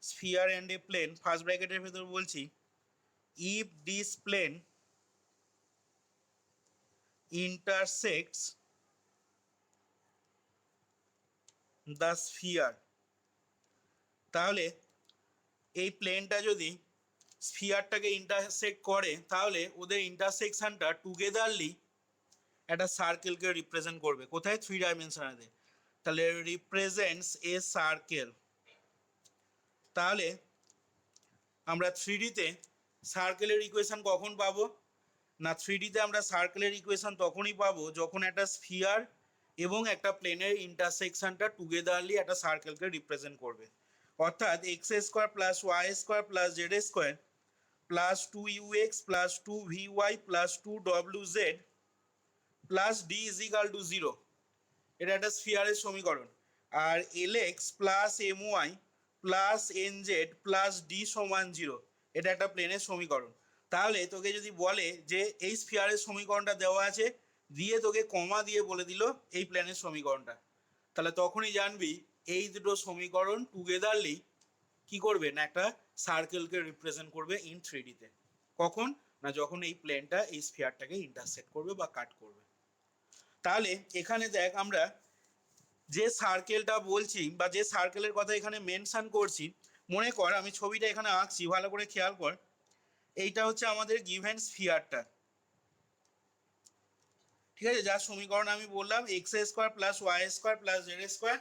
Sphere and a plane, first ব্র্যাকেটের ভেতর বলছি if this plane intersects the sphere, তাহলে এই প্লেনটা যদি স্ফিয়ারটাকে ইন্টারসেক্ট করে তাহলে ওদের ইন্টারসেকশনটা টুগেদারলি একটা সার্কেলকে রিপ্রেজেন্ট করবে। কোথায়? 3 ডাইমেনশনালে। তাহলে রিপ্রেজেন্টস এ সার্কেল। তাহলে আমরা 3Dতে সার্কেলের ইকুয়েশন কখন পাবো? না 3Dতে আমরা সার্কেলের ইকুয়েশন তখনই পাবো যখন একটা স্ফিয়ার এবং একটা প্লেনের ইন্টারসেকশনটা টুগেদারলি একটা সার্কেলকে রিপ্রেজেন্ট করবে। অর্থাৎ x square plus y square plus z square plus 2ux plus 2vy plus 2wz plus D is equal to 0, এটা একটা স্ফিয়ারের সমীকরণ। আর lx plus my plus nz plus D সমান 0, এটা একটা প্লেনের সমীকরণ। তাহলে তোকে যদি বলে যে এই স্ফিয়ারের সমীকরণটা দেওয়া আছে, দিয়ে তোকে কমা দিয়ে বলে দিল এই প্লেনের সমীকরণটা, তাহলে তখনই জানবি এই দুটো সমীকরণ টুগেদারলি কি করবে না একটা সার্কেলকে রিপ্রেজেন্ট করবে ইন 3Dতে। কখন? না যখন এই প্লেনটা এই স্ফিয়ারটাকে ইন্টারসেক্ট করবে বা কাট করবে। তাহলে এখানে দেখ আমরা যে সার্কেলটা বলছি বা যে সার্কেলের কথা এখানে মেনশন করছি, মনে কর আমি ছবিটা এখানে আঁকছি, ভালো করে খেয়াল কর। এইটা হচ্ছে আমাদের গিভেন স্ফিয়ারটা, ঠিক আছে, যার সমীকরণ আমি বললাম x square plus y square plus z square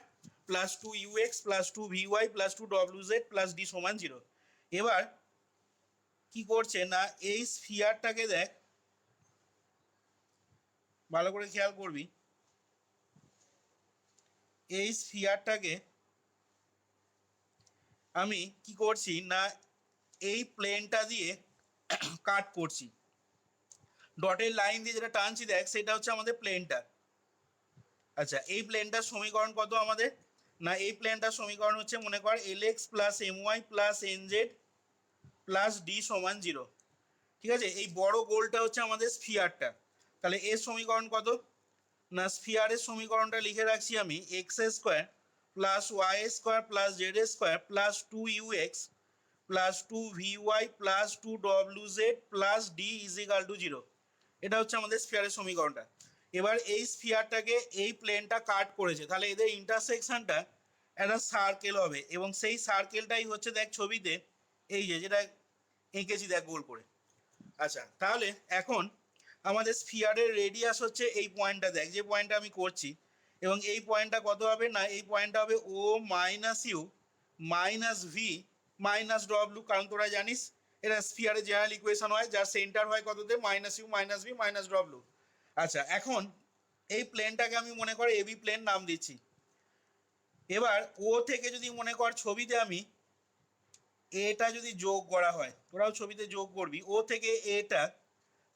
plus 2ux plus 2vy plus 2wz plus D সমান 0। এবার কি করছে না এই স্ফিয়ারটাকে দেখ, ভালো করে খেয়াল করবি, এই স্ফিয়ারটাকে আমি কি করছি না এই প্লেনটা দিয়ে কাট করছি, ডটের লাইন দিয়ে যেটা টানছি দেখ সেটা হচ্ছে আমাদের প্লেনটা। আচ্ছা, এই প্লেনটার সমীকরণ কত আমাদের? না এই প্লেনটার সমীকরণ হচ্ছে মনে কর lx plus my plus nz plus D সমান 0, ঠিক আছে। এই বড় গোলটা হচ্ছে আমাদের স্ফিয়ারটা। তাহলে এর সমীকরণ কত? না স্ফিয়ারের সমীকরণটা লিখে রাখছি আমি x square plus y square plus z square plus 2ux plus 2vy plus 2wz plus D is equal to 0, এটা হচ্ছে আমাদের স্ফিয়ারের সমীকরণটা। এবার এই স্ফিয়ারটাকে এই প্লেনটা কাট করেছে, তাহলে এদের ইন্টারসেকশনটা একটা সার্কেল হবে, এবং সেই সার্কেলটাই হচ্ছে দেখ ছবিতে এই যে যেটা এঁকেছি দেখ গোল করে। আচ্ছা, তাহলে এখন আমাদের স্ফিয়ারের রেডিয়াস হচ্ছে এই পয়েন্টটা, দেখ যে পয়েন্টটা আমি করছি, এবং এই পয়েন্টটা কত হবে না এই পয়েন্টটা হবে O minus you minus V minus ডব্লিউ, কারণ তোরা জানিস এটা স্ফিয়ারের জেনারেল ইকুয়েশন হয় যার সেন্টার হয় কততে minus you minus V minus W. আচ্ছা, এখন এই প্লেনটাকে আমি মনে কর এবি প্লেন নাম দিচ্ছি। এবার ও থেকে যদি মনে কর ছবিতে আমি এটা যদি যোগ করা হয়, তোরাও ছবিতে যোগ করবি ও থেকে এটা,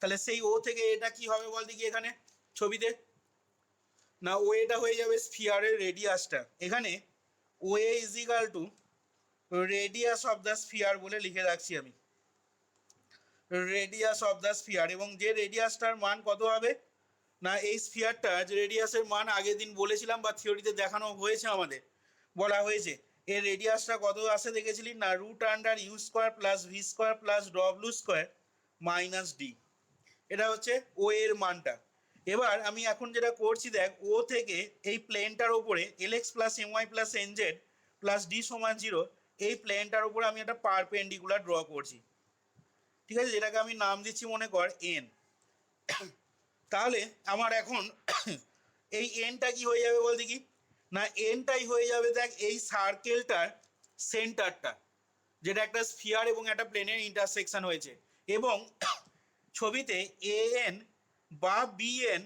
তাহলে সেই ও থেকে এটা কি হবে বল দেখি এখানে ছবিতে? না ও এটা হয়ে যাবে স্ফিয়ারের রেডিয়াসটা, এখানে O A is equal to radius of the sphere বলে লিখে রাখছি আমি, রেডিয়াস অফ দ্য স্ফিয়ার। এবং যে রেডিয়াসটার মান কত হবে না এই স্ফিয়ারটা যে রেডিয়াসের মান আগের দিন বলেছিলাম বা থিওরিতে দেখানো হয়েছে, আমাদের বলা হয়েছে এর রেডিয়াসটা কত আসে দেখেছিলি না root under U square plus V square plus W square minus D, এটা হচ্ছে ও এর মানটা। এবার আমি এখন যেটা করছি দেখ ও থেকে এই প্লেনটার ওপরে LX plus MY plus NZ plus D সমান 0, এই প্লেনটার ওপরে আমি একটা পারপেন্ডিকুলার ড্র করছি, ঠিক আছে, যেটাকে আমি নাম দিচ্ছি মনে কর এন। তাহলে আমার এখন এই এনটা কি হয়ে যাবে বল দেখি? না এনটাই হয়ে যাবে দেখ এই সার্কেলটার সেন্টারটা, যেটা একটা স্ফিয়ার এবং একটা প্লেনের ইন্টারসেকশন হয়েছে, এবং ছবিতে এ এন বা বি এন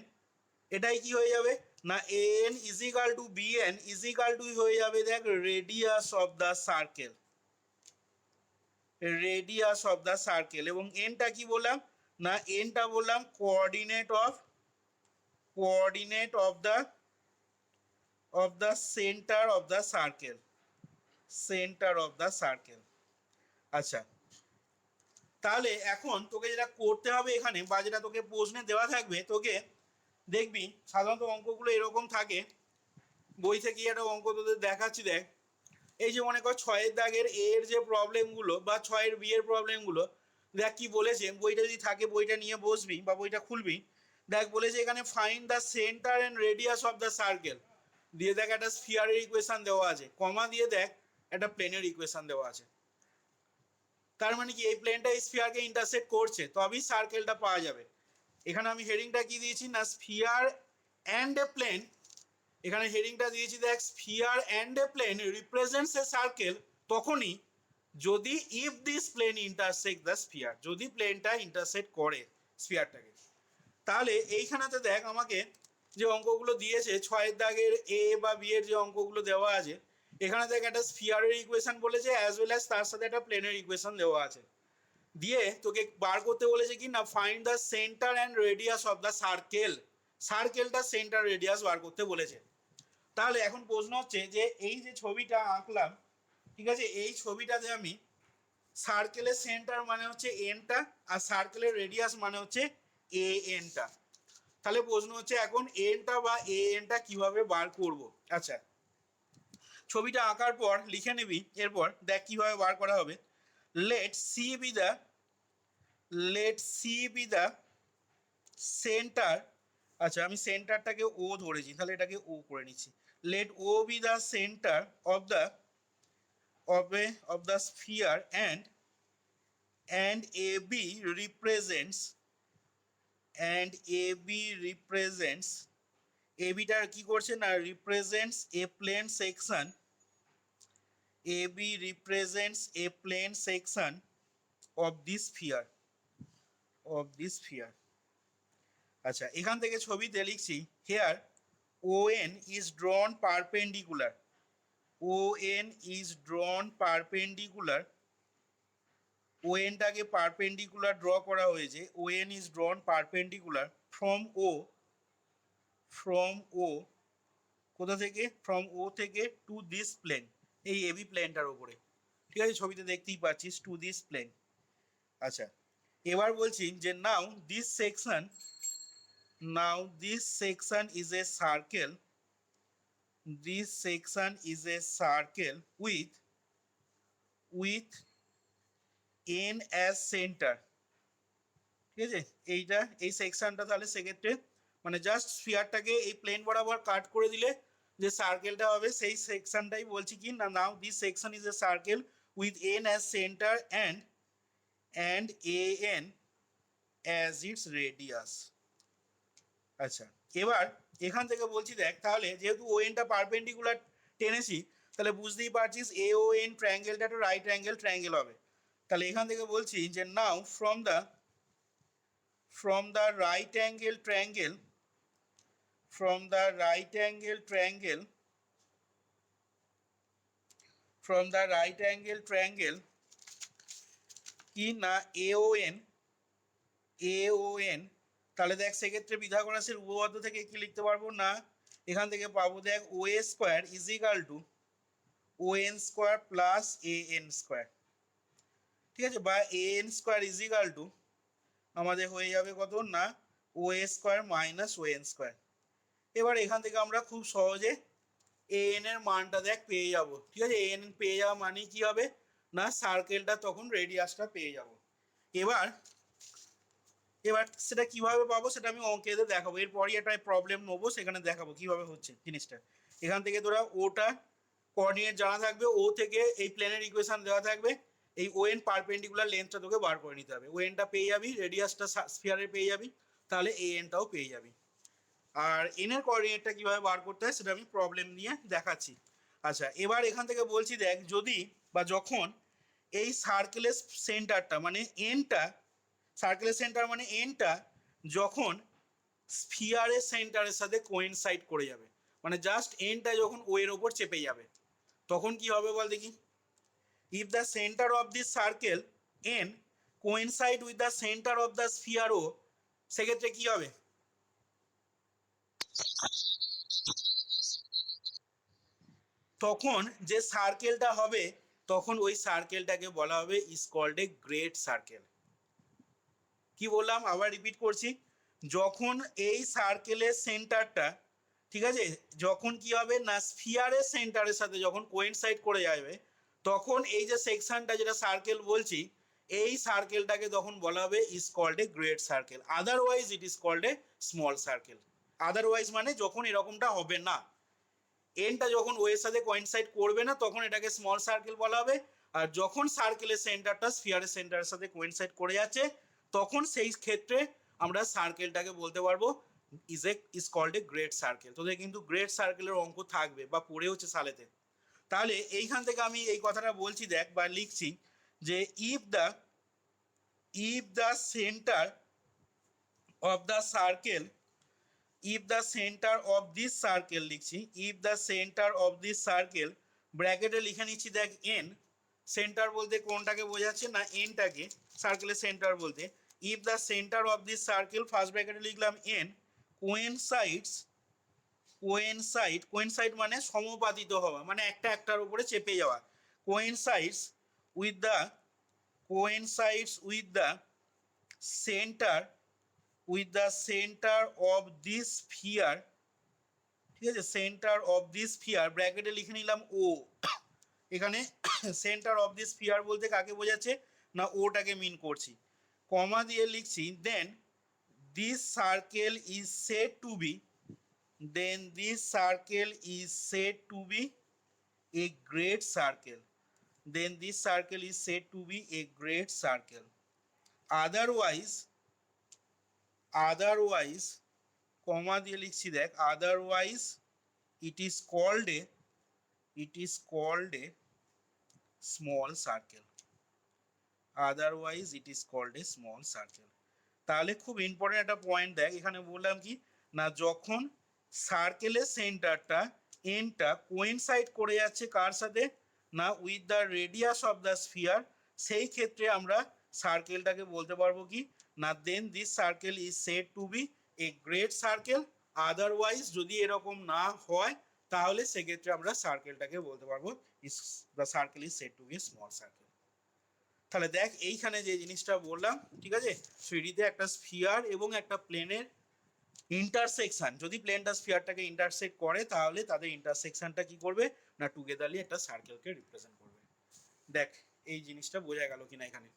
এটাই কি হয়ে যাবে না A N is equal to B N is equal to হয়ে যাবে দেখ radius of the circle, radius of the circle. এবং এনটা কি বললাম না এনটা বললাম coordinate of the centre of the circle, center of the circle. আচ্ছা, তাহলে এখন তোকে যেটা করতে হবে এখানে বা যেটা তোকে প্রশ্নে দেওয়া থাকবে, তোকে দেখবি সাধারণত অঙ্কগুলো এরকম থাকে, বই থেকে একটা অঙ্ক তোদের দেখাচ্ছি দেখ, এই যে মনে কর 6 এর দাগের এ এর যে প্রবলেমগুলো বা 6 এর বি এর প্রবলেমগুলো, দেখ কি বলেছে, বইটা যদি থাকে বইটা নিয়ে বসবি বা বইটা খুলবি, দেখ বলেছে এখানে find the centre and radius of the circle, দিয়ে দেখ একটা স্ফিয়ারের ইকুয়েশন দেওয়া আছে, কমা দিয়ে দেখ একটা প্লেনের ইকুয়েশন দেওয়া আছে। তার মানে কি এই প্লেনটা স্ফিয়ারকে ইন্টারসেক্ট করছে, তবেই সার্কেলটা পাওয়া যাবে। এখানে আমি হেডিংটা কি দিয়েছি না, স্ফিয়ার অ্যান্ড এ প্লেন, এখানে হেডিংটা দিয়েছি দেখ, sphere and a plane represents a circle তখনই যদি if this plane intersect the sphere, যদি প্লেনটা ইন্টারসেক্ট করে স্ফিয়ারটাকে। তাহলে এইখানেতে দেখ আমাকে যে অঙ্কগুলো দিয়েছে 6 দাগের এ বা বি এর যে অঙ্কগুলো দেওয়া আছে, এখানে দেখ একটা স্ফিয়ারের ইকুয়েশন বলেছে অ্যাজ ওয়েল অ্যাজ তার সাথে একটা প্লেনের ইকুয়েশন দেওয়া আছে, দিয়ে তোকে বার করতে বলেছে কি না, find the centre and radius of the circle, সার্কেলটা সেন্টার রেডিয়াস বার করতে বলেছে। তাহলে এখন প্রশ্ন হচ্ছে যে এই যে ছবিটা আঁকলাম, ঠিক আছে, এই ছবিটাতে আমি সার্কেলের সেন্টার মানে হচ্ছে এনটা আর সার্কেলের রেডিয়াস মানে হচ্ছে এ এনটা। তাহলে প্রশ্ন হচ্ছে এখন এনটা বা এ এনটা কিভাবে বার করব। আচ্ছা, ছবিটা আঁকার পর লিখে নিবি, এরপর দেখ কিভাবে বার করা হবে। Let see B the centre, আচ্ছা আমি সেন্টারটাকে ও ধরেছি, তাহলে এটাকে ও করে নিচ্ছি। Let O be the centre of the sphere and AB represents ABটা কি করছে না, represents a plane section, AB represents a plane section of this sphere. আচ্ছা, এখান থেকে ছবিতে লিখছি here ON is drawn perpendicular, ON is drawn perpendicular, ON-টাকে পারপেন্ডিকুলার ড্র করা হয়েছে, ON is drawn perpendicular from O, কোথা থেকে, ফ্রম ও থেকে টু দিস প্লেন, এই এবি প্লেনটার ওপরে, ঠিক আছে, ছবিতে দেখতেই পাচ্ছিস টু দিস প্লেন। আচ্ছা, এবার বলছি যে now this section is a circle, with N as centre, ঠিক আছে, এই সেকশনটা তাহলে সেক্ষেত্রে মানে জাস্ট স্ফিয়ারটাকে এই প্লেন বরাবর কাট করে দিলে যে সার্কেলটা হবে সেই সেকশনটাই বলছি কি না, now this section is a circle with N as centre and A N as its radius. আচ্ছা, এবার এখান থেকে বলছি দেখ, তাহলে যেহেতু ও এনটা পারপেন্ডিকুলার টেনেছি, তাহলে বুঝতেই পারছিস এ ও এন ট্রায়াঙ্গেলটা একটা রাইট ট্রায়াঙ্গেল হবে। তাহলে এখান থেকে বলছি যে নাও from the right angle triangle কি না AON, তাহলে দেখ সেক্ষেত্রে পিথাগোরাসের উপপাদ্য থেকে কি লিখতে পারবো না, এখান থেকে পাবো দেখ OA square is equal two ON square plus AN square, ঠিক আছে, বা AN square is equal two আমাদের হয়ে যাবে কত না OA square minus ON square. এবার এখান থেকে আমরা খুব সহজে AN এর মানটা দেখ পেয়ে যাব, ঠিক আছে, AN পেয়ে যাওয়া মানে কি হবে না, সার্কেলটা তখন রেডিয়াসটা পেয়ে যাব। এবার সেটা কিভাবে পাবো সেটা আমি অঙ্কেতে দেখাবো, এরপরই একটা প্রবলেম নেবো, সেখানে দেখাবো কিভাবে হচ্ছে জিনিসটা। এখান থেকে তোরা ওটা কোঅর্ডিনেট জানা থাকবে, ও থেকে এই প্লেনের ইকুয়েশন দেওয়া থাকবে, এই ওএন পারপেন্ডিকুলার লেন্থটা তোকে বার করে নিতে হবে, ওএনটা পেয়ে যাবি, রেডিয়াসটা স্ফিয়ারে পেয়ে যাবি, তাহলে এএনটাও পেয়ে যাবি। আর এনের কোঅর্ডিনেটটা কিভাবে বার করতে হয় সেটা আমি প্রবলেম নিয়ে দেখাচ্ছি। আচ্ছা, এবার এখান থেকে বলছি দেখ, যদি বা যখন এই সার্কেলের সেন্টারটা মানে এনটা, সার্কেলের সেন্টার মানে এনটা যখন স্ফিয়ারের সেন্টারের সাথে কোইনসাইড করে যাবে, মানে জাস্ট এনটা যখন ও এর ওপর চেপে যাবে, তখন কি হবে বল দেখি। If the centre of this circle N coincide with the centre of the sphere O, সেক্ষেত্রে কি হবে, তখন যে সার্কেলটা হবে তখন ওই সার্কেলটাকে বলা হবে is called a great circle. কি বললাম, আবার রিপিট করছি, যখন এই সার্কেলের সেন্টারটা, ঠিক আছে, যখন কি হবে না স্ফিয়ারের সেন্টারের সাথে যখন কোয়েনসাইড করে যাবে তখন এই যে সেকশনটা যেটা সার্কেল বলছি এই সার্কেলটাকে তখন বলা হবে is called a great circle, otherwise it is called a small circle. Otherwise মানে যখন এরকমটা হবে না, এনটা যখন ওয়ের সাথে কোয়েনসাইড করবে না তখন এটাকে স্মল সার্কেল বলা হবে, আর যখন সার্কেলের সেন্টারটা স্ফিয়ারের সেন্টারের সাথে কোয়েনসাইড করে যাচ্ছে তখন সেই ক্ষেত্রে আমরা সার্কেলটাকে বলতে পারবো is called a great circle. তোদের কিন্তু গ্রেট সার্কেলের অঙ্ক থাকবে বা পড়ে হচ্ছে সালেতে। তাহলে এইখান থেকে আমি এই কথাটা বলছি দেখ বা লিখছি যে if the centre of the circle, if the center of this circle লিখছি, if the center of this circle ব্র্যাকেটে লিখে নিচ্ছি দেখ n, সেন্টার বলতে কোনটাকে বোঝাচ্ছে না nটাকে, সার্কেলের সেন্টার বলতে if the center of this circle first ব্র্যাকেটে লিখলাম n কোয়েনসাইড মানে সমাপাতিত হওয়া মানে একটা একটার উপরে চেপে যাওয়া, coincides with the centre of this sphere, ঠিক আছে, সেন্টার অফ দিস স্ফিয়ার ব্র্যাকেটে লিখে নিলাম ও, এখানে সেন্টার অফ দিস স্ফিয়ার বলতে কাকে বোঝাচ্ছে না ওটাকে মিন করছি, কমা দিয়ে লিখছি then this circle is said to be, then this circle is said to be a great circle, then this circle is said to be a great circle, otherwise comma দিয়ে লিখছি দেখ otherwise it is called a small circle, otherwise it is called a small circle. তাহলে খুব important একটা point দেখ, এখানে বললাম কি না যখন সার্কেলের সেন্টারটা এনটা কোয়েনসাইড করে যাচ্ছে কার সাথে না with the radius of the sphere, সেই ক্ষেত্রে আমরা সার্কেলটাকে বলতে পারবো কি না then this circle is said to be a great circle, otherwise যদি এরকম না হয় তাহলে সেক্ষেত্রে আমরা সার্কেলটাকে বলতে পারবো is the circle is said to be small circle. তাহলে দেখ এইখানে যে জিনিসটা বললাম, ঠিক আছে, থ্রিডিতে একটা স্ফিয়ার এবং একটা প্লেনের ইন্টারসেকশন, যদি প্লেনটা স্ফিয়ারটাকে ইন্টারসেক্ট করে তাহলে তাদের ইন্টারসেকশনটা কি করবে না টুগেদারলি একটা সার্কেলকে রিপ্রেজেন্ট করবে। দেখ এই জিনিসটা বোঝা গেল কিনা এখানে।